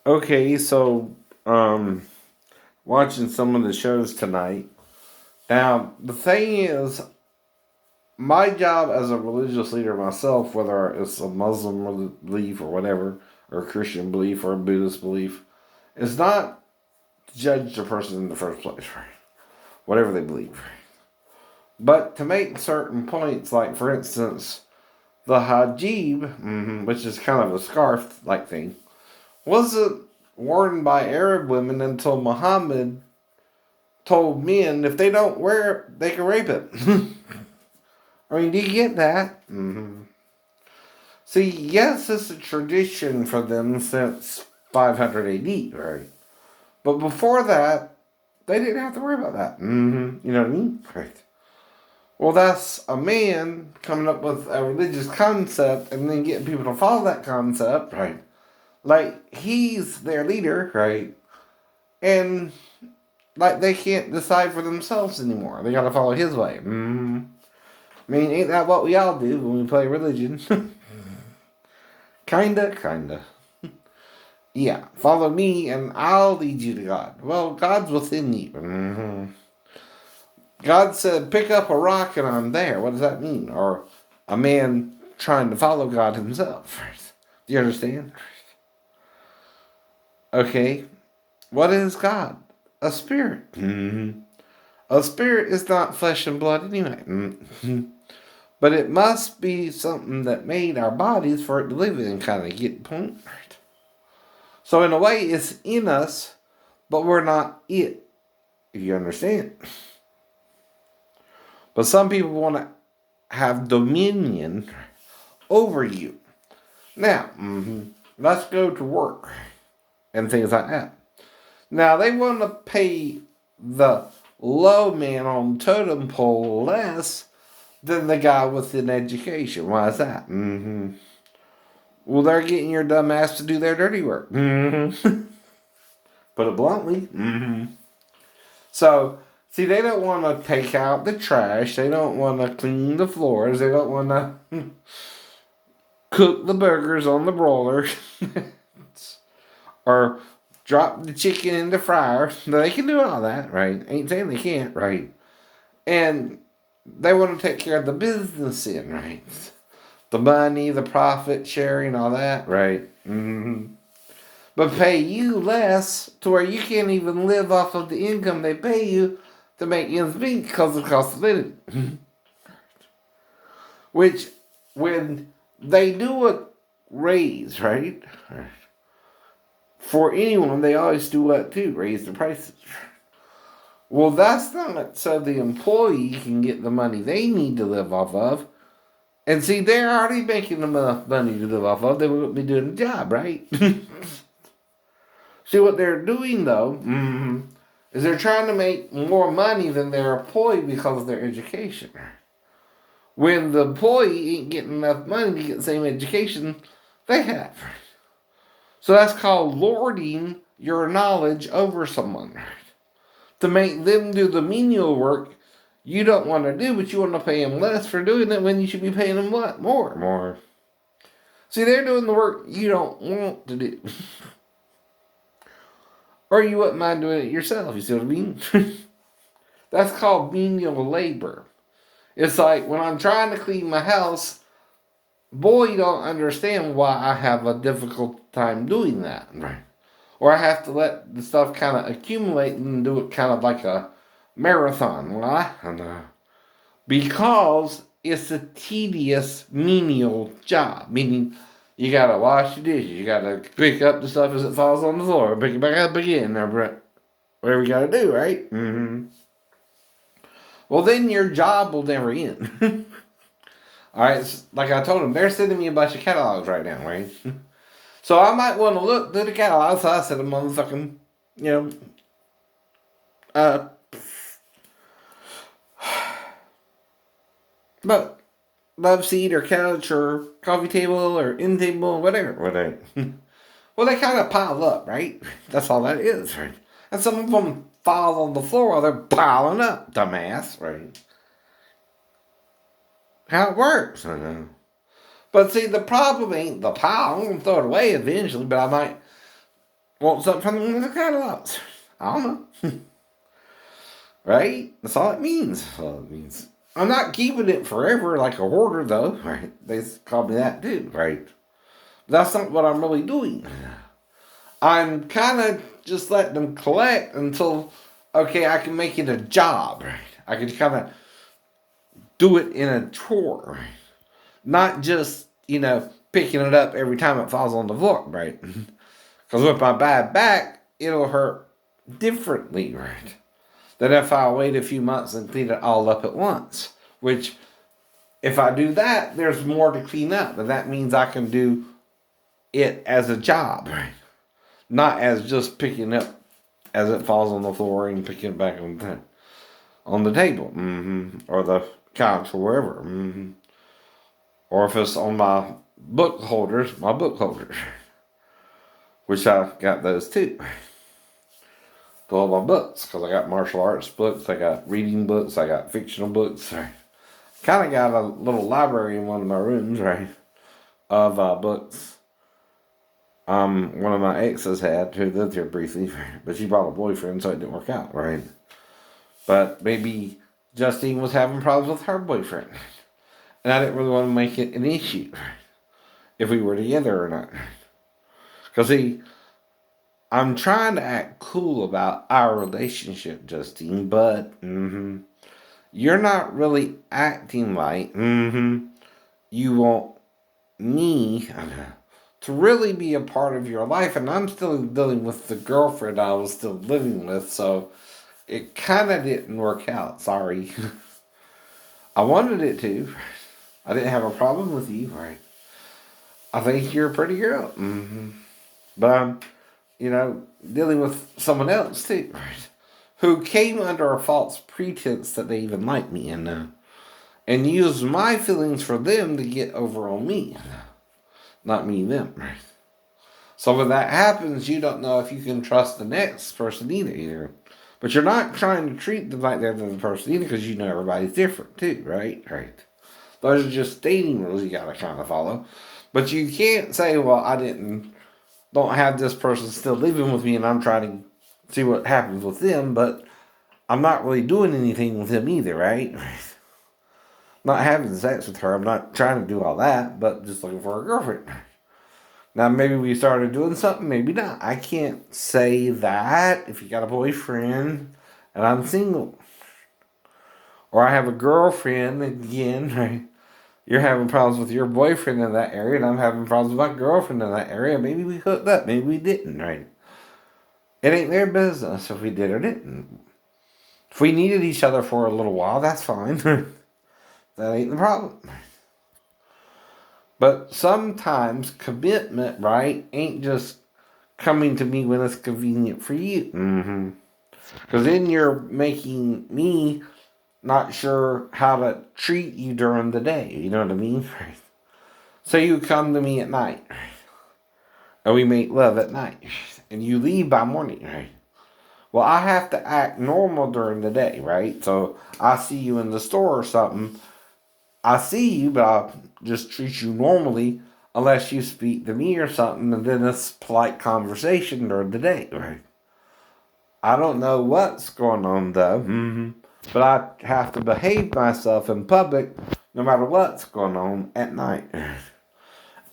Okay, so watching some of the shows tonight. Now, the thing is, my job as a religious leader myself, whether it's a Muslim belief or whatever, or a Christian belief or a Buddhist belief, is not to judge the person in the first place, right? Whatever they believe. But to make certain points, like for instance, the hijab, which is kind of a scarf like thing, wasn't worn by Arab women until Muhammad told men if they don't wear it, they can rape it. I mean, do you get that? See, yes, it's a tradition for them since 500 AD, right? But before that, they didn't have to worry about that. You know what I mean? Right. Well, that's a man coming up with a religious concept and then getting people to follow that concept, right? Like, he's their leader, right? And, like, they can't decide for themselves anymore. They gotta follow his way. I mean, ain't that what we all do when we play religion? Kinda. Yeah, follow me and I'll lead you to God. Well, God's within you. God said, pick up a rock and I'm there. What does that mean? Or a man trying to follow God himself. Do you understand? Okay, what is God? A spirit. A spirit is not flesh and blood anyway. But it must be something that made our bodies for it to live in, kind of get the point? So in a way, it's in us, but we're not it, if you understand. But some people want to have dominion over you. Now, let's go to work and things like that. Now, they want to pay the low man on the totem pole less than the guy with an education. Why is that? Well, they're getting your dumb ass to do their dirty work. Put it bluntly. So, see, they don't want to take out the trash. They don't want to clean the floors. They don't want to cook the burgers on the broiler or drop the chicken in the fryer. They can do all that, right? Ain't saying they can't, right? And they want to take care of the business end, right? The money, the profit sharing, all that, right? But pay you less to where you can't even live off of the income they pay you to make ends meet because of the cost of living. Which, when they do a raise, right? For anyone, they always do what too? Raise the prices. Well, that's not so the employee can get the money they need to live off of. And see, they're already making enough money to live off of. They wouldn't be doing the job, right? See, what they're doing, though, is they're trying to make more money than their employee because of their education. When the employee ain't getting enough money to get the same education they have. So that's called lording your knowledge over someone. To make them do the menial work you don't want to do, but you want to pay them less for doing it when you should be paying them what? More. See, they're doing the work you don't want to do. Or you wouldn't mind doing it yourself, you see what I mean? That's called menial labor. It's like when I'm trying to clean my house, boy, you don't understand why I have a difficult time doing that. Right. Or I have to let the stuff kind of accumulate and do it kind of like a marathon. Why? Because it's a tedious menial job. Meaning, you gotta wash the dishes, you gotta pick up the stuff as it falls on the floor, pick it back up again, or whatever you gotta do, right? Well, then your job will never end. All right, like I told them, they're sending me a bunch of catalogs right now, right? So I might want to look through the catalogs. So I said, motherfucking, you know, uh, but love seat or couch or coffee table or end table, whatever. Well, they kind of pile up, right? That's all that is, right? And some of them fall on the floor while they're piling up, dumbass, right? How it works. I know. But see, the problem ain't the pile. I'm going to throw it away eventually, but I might Want something from one of the catalogs. I don't know. Right? That's all it means. That's all it means. I'm not keeping it forever like a hoarder, though. Right? They call me that too, right? That's not what I'm really doing. I'm kind of just letting them collect until, okay, I can make it a job. Right? I can kind of do it in a chore. Right? Not just, picking it up every time it falls on the floor, right? Because with my bad back, it'll hurt differently, right? Than if I wait a few months and clean it all up at once. Which, if I do that, there's more to clean up. And that means I can do it as a job, right? Not as just picking up as it falls on the floor and picking it back on the table, or the couch or wherever. Or if it's on my book holders, which I've got those too. To all my books, because I got martial arts books, I got reading books, I got fictional books. Right? Kind of got a little library in one of my rooms, right, of books. One of my exes had, who lived here briefly, but she brought a boyfriend, so it didn't work out, right? But maybe Justine was having problems with her boyfriend, and I didn't really want to make it an issue if we were together or not. Because see, I'm trying to act cool about our relationship, Justine, but you're not really acting like you want me to really be a part of your life, and I'm still dealing with the girlfriend I was still living with, so it kind of didn't work out. Sorry. I wanted it to. I didn't have a problem with you, right? I think you're a pretty girl. But I'm, dealing with someone else too, right? Who came under a false pretense that they even like me and used my feelings for them to get over on me, not me them, right? So when that happens, you don't know if you can trust the next person either. But you're not trying to treat them like they're the person either, because you know everybody's different too, right? Right. Those are just dating rules you gotta kind of follow. But you can't say, well, don't have this person still living with me and I'm trying to see what happens with them, but I'm not really doing anything with him either, right? Not having sex with her, I'm not trying to do all that, but just looking for a girlfriend. Now, maybe we started doing something, maybe not. I can't say that if you got a boyfriend and I'm single. Or I have a girlfriend, again, right? You're having problems with your boyfriend in that area, and I'm having problems with my girlfriend in that area. Maybe we hooked up, maybe we didn't, right? It ain't their business if we did or didn't. If we needed each other for a little while, that's fine. That ain't the problem. But sometimes commitment, right, ain't just coming to me when it's convenient for you. Because then you're making me not sure how to treat you during the day. You know what I mean? Right. So you come to me at night, and we make love at night, and you leave by morning, right? Well, I have to act normal during the day, right? So I see you in the store or something. I see you, but I'll just treat you normally unless you speak to me or something, and then it's polite conversation during the day, right? I don't know what's going on though, but I have to behave myself in public no matter what's going on at night.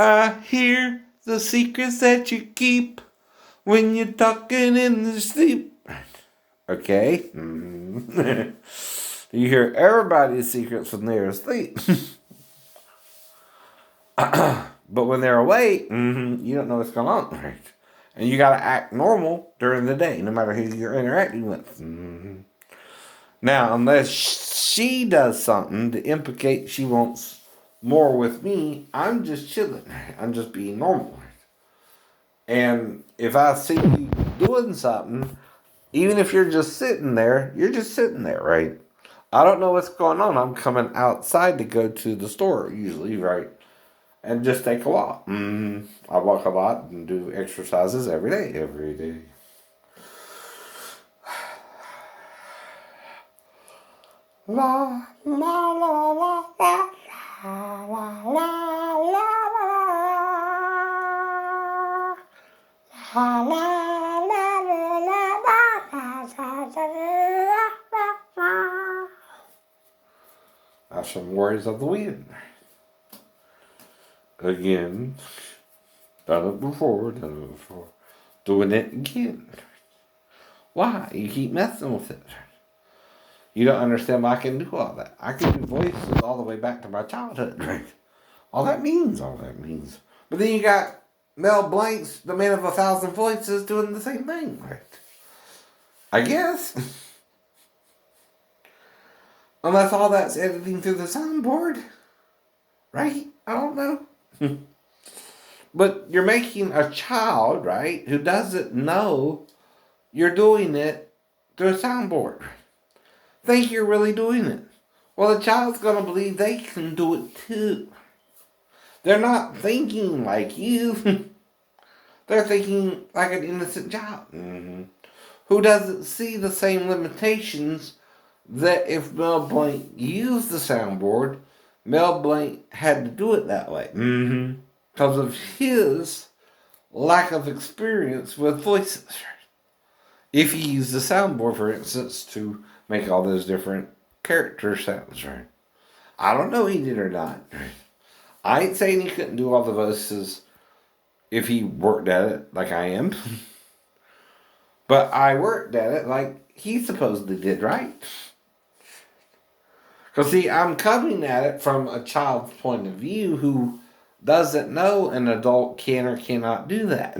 I hear the secrets that you keep when you're talking in the sleep. Okay? You hear everybody's secrets when they're asleep. But when they're awake, you don't know what's going on, right? And you gotta act normal during the day, no matter who you're interacting with. Now, unless she does something to implicate she wants more with me, I'm just chilling. I'm just being normal. And if I see you doing something, even if you're just sitting there, you're just sitting there, right? I don't know what's going on. I'm coming outside to go to the store, usually, right? And just take a walk. I walk a lot and do exercises every day, every day. La, la, la, la, la, la, la, la, la, la. That's some Warriors of the Wind. Again, done it before, doing it again. Why? You keep messing with it. You don't understand why I can do all that. I can do voices all the way back to my childhood, right? All that means. But then you got Mel Blanc's The Man of 1,000 Voices doing the same thing, right? I guess. Unless all that's editing through the soundboard. Right? I don't know. But you're making a child, right, who doesn't know you're doing it through a soundboard. Think you're really doing it. Well, the child's going to believe they can do it too. They're not thinking like you. They're thinking like an innocent child. Who doesn't see the same limitations that if Mel Blanc used the soundboard, Mel Blanc had to do it that way. Because of his lack of experience with voices. If he used the soundboard, for instance, to make all those different character sounds, right? I don't know he did or not. I ain't saying he couldn't do all the voices if he worked at it like I am. But I worked at it like he supposedly did, right? Because, see, I'm coming at it from a child's point of view who doesn't know an adult can or cannot do that.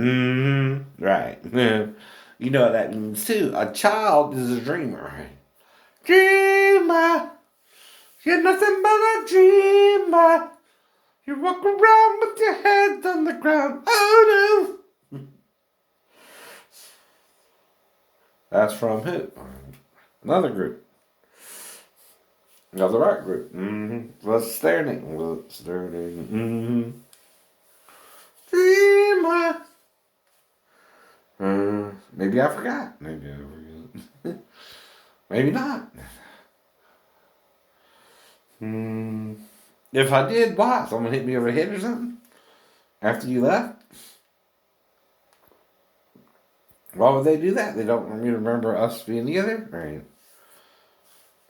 Right. You know what that means, too. A child is a dreamer, right? Dreamer, you're nothing but a dreamer. You walk around with your head on the ground. Oh, no. That's from who? Another group. Another rock group. What's their name? Dreamer. Maybe I forgot. Maybe not. If I did, why? Someone hit me over the head or something? After you left? Why would they do that? They don't want me to remember us being together? Right.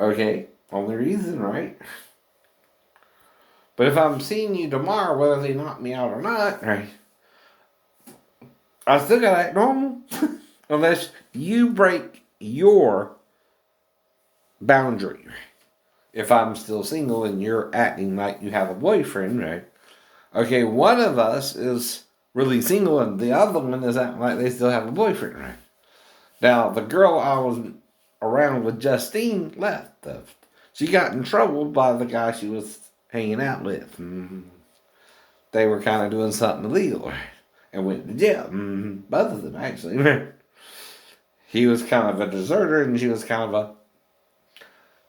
Okay. Only reason, right? But if I'm seeing you tomorrow, whether they knock me out or not, right? I still gotta act normal. Unless you break your boundary. If I'm still single and you're acting like you have a boyfriend, right? Okay, one of us is really single and the other one is acting like they still have a boyfriend, right? Now, the girl I was around with, Justine, left. She got in trouble by the guy she was hanging out with. They were kind of doing something illegal, right? And went to jail. Both of them, actually. He was kind of a deserter and she was kind of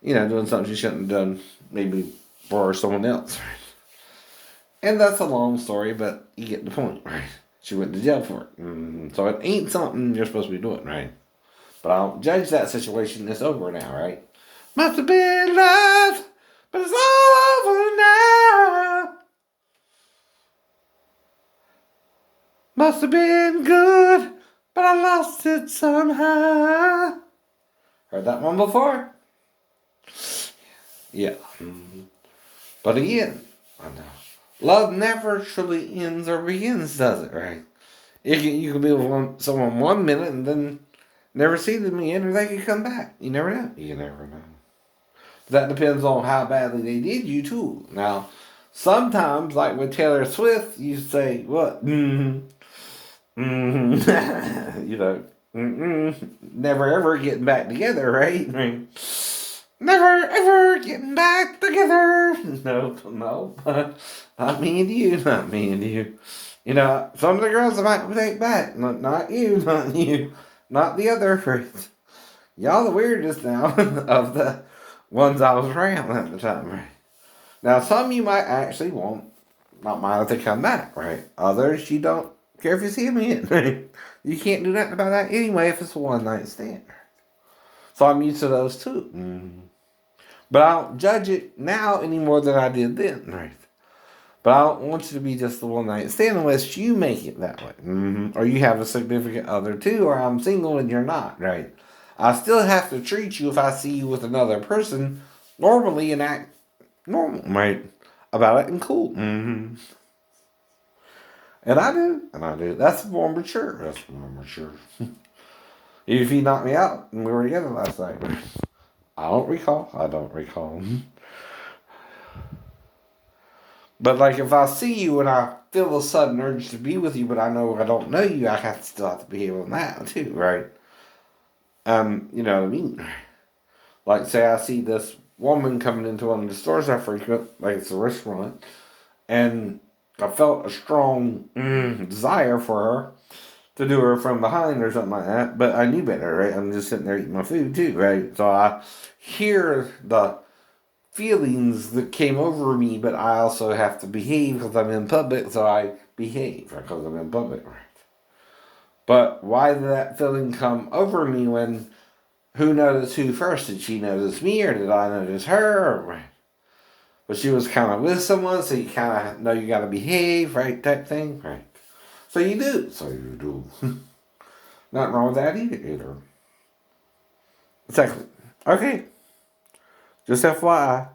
doing something she shouldn't have done, maybe for someone else. Right? And that's a long story, but you get the point, right? She went to jail for it. So it ain't something you're supposed to be doing, right? But I don't judge that situation. It's over now, right? Must have been love, but it's all over now. Must have been good, but I lost it somehow. Heard that one before? Yeah. But again, I know. Love never truly ends or begins, does it, right? You can be with someone 1 minute and then never see them again, or they can come back. You never know. You never know. That depends on how badly they did you, too. Now, sometimes, like with Taylor Swift, you say, what? Never ever getting back together, right? Never ever getting back together. No. Not me and you. Some of the girls I might take back. Not you. Not the other friends. Y'all the weirdest now of the ones I was around at the time, right? Now, some you might actually not mind if they come back, right? Others, you don't care if you see them again, right? You can't do nothing about that anyway if it's a one-night stand. So I'm used to those too. But I don't judge it now any more than I did then, right? But I don't want you to be just the one night stand unless you make it that way. Or you have a significant other too, or I'm single and you're not, right? I still have to treat you if I see you with another person normally and act normal, right? About it and cool. And I do. And I do. That's more mature. That's more mature. If he knocked me out and we were together last night, I don't recall. I don't recall. But like if I see you and I feel a sudden urge to be with you, but I know I don't know you, I still have to behave on that too, right? You know what I mean? Like say I see this woman coming into one of the stores I frequent, like it's a restaurant, and I felt a strong desire for her to do her from behind or something like that, but I knew better, right? I'm just sitting there eating my food too, right? So I hear the feelings that came over me, but I also have to behave because I'm in public, so I behave because I'm in public, right? But why did that feeling come over me when who noticed who first? Did she notice me or did I notice her? Right? But she was kind of with someone, so you kind of know you got to behave, right? Type thing, right? So you do. So you do. Nothing wrong with that either. Exactly. Okay. Just FYI.